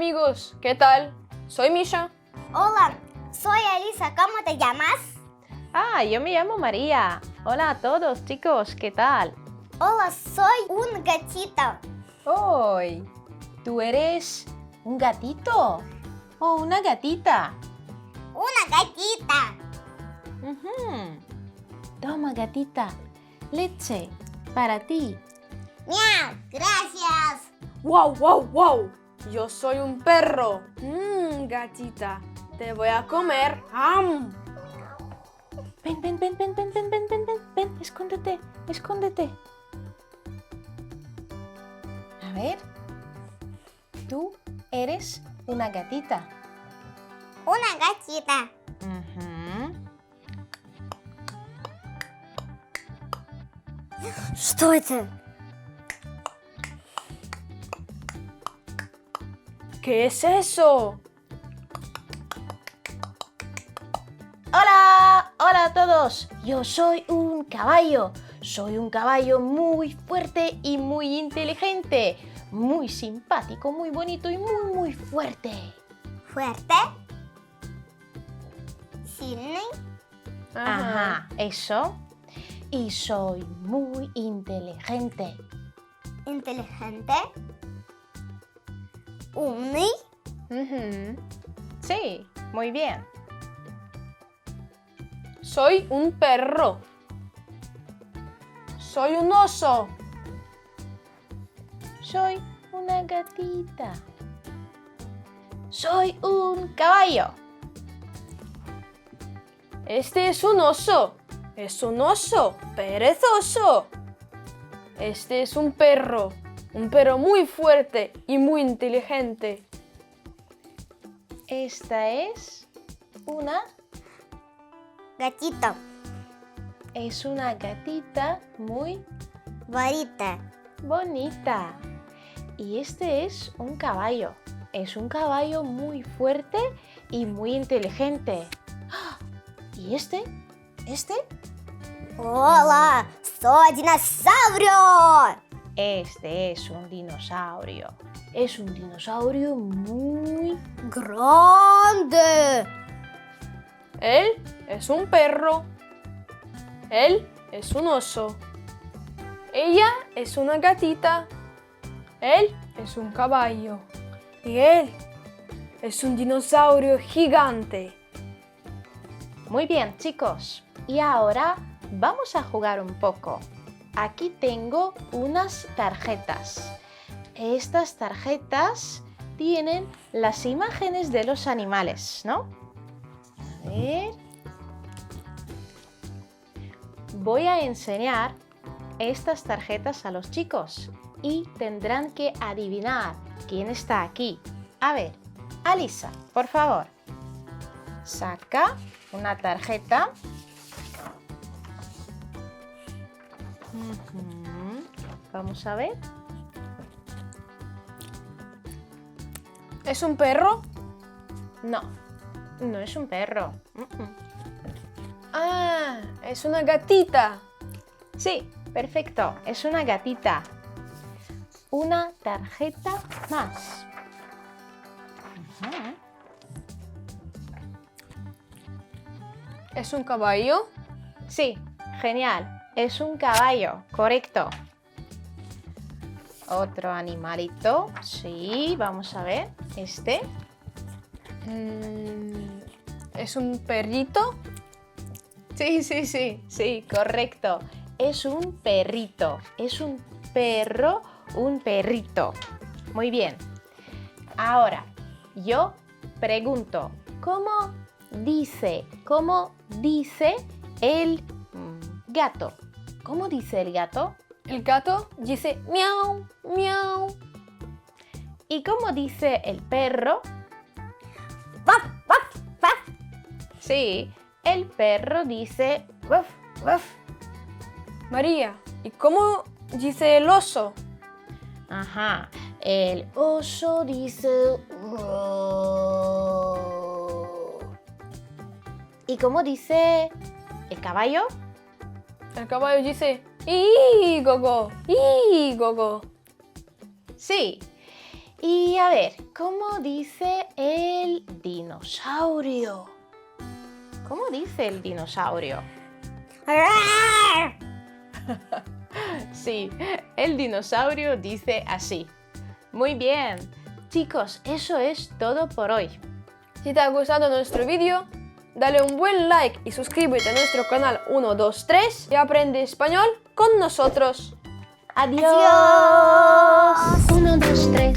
amigos, ¿qué tal? Soy Misha. Hola, soy Elisa. ¿Cómo te llamas? Yo me llamo María. Hola a todos, chicos, ¿qué tal? Hola, soy un gatito. Hoy, ¿tú eres un gatito o una gatita? Una gatita. Ujú. Toma, gatita, leche para ti. Miau, gracias. ¡Wow, wow, wow! Yo soy un perro. Gatita, te voy a comer. ¡Am! Ven, escóndete, escóndete. A ver, tú eres una gatita. Una gatita. Ujú. Что это? ¿Qué es eso? Hola, hola a todos. Yo soy un caballo. Soy un caballo muy fuerte y muy inteligente. Muy simpático, muy bonito y muy fuerte. Fuerte. Сильный. Ajá, eso. Y soy muy inteligente. Inteligente. Умный. Ujú. Sí, muy bien. Soy un perro. Soy un oso. Soy una gatita. Soy un caballo. Este es un oso. Es un oso perezoso. Este es un perro muy fuerte y muy inteligente. Esta es una Gatito. gatita muy Varita. bonita. Y este es un caballo. Es un caballo muy fuerte y muy inteligente. ¡Ah! ¿Y este? ¿Este? Hola, soy dinosaurio. Este es un dinosaurio. Es un dinosaurio muy... Grande. Él es un perro. Él es un oso. Ella es una gatita. Él es un caballo. Y él es un dinosaurio gigante. Muy bien, chicos. Y ahora vamos a jugar un poco. Aquí tengo unas tarjetas. Estas tarjetas tienen las imágenes de los animales, ¿no? A ver. Voy a enseñar estas tarjetas a los chicos y tendrán que adivinar quién está aquí. A ver, Alisa, por favor. Saca una tarjeta. Vamos a ver. ¿Es un perro? No, no es un perro. Ah, es una gatita. Sí, perfecto. Es una gatita. Una tarjeta más. Ujú. ¿Es un caballo? Sí, genial. Es un caballo, correcto. Otro animalito. Sí, vamos a ver. Este. ¿Es un perrito? Sí, correcto. Es un perrito. Es un perro, un perrito. Muy bien. Ahora, yo pregunto, ¿cómo dice el gato? ¿Cómo dice el gato? El gato dice miau, miau. ¿Y cómo dice el perro? Ваф, ваф, ваф. Sí, el perro dice wuf, wuf. María, ¿y cómo dice el oso? Ajá, el oso dice "Wow". ¿Y cómo dice el caballo? El caballo dice ¡ii, gogo! ¡ii, gogo! Sí. Y a ver, ¿cómo dice el dinosaurio? ¿Cómo dice el dinosaurio? Sí, el dinosaurio dice así. Muy bien. Chicos, eso es todo por hoy. Si te ha gustado nuestro vídeo, dale un buen like y suscríbete a nuestro canal 123 y aprende español con nosotros. Adiós. Adiós. 1, 2, 3.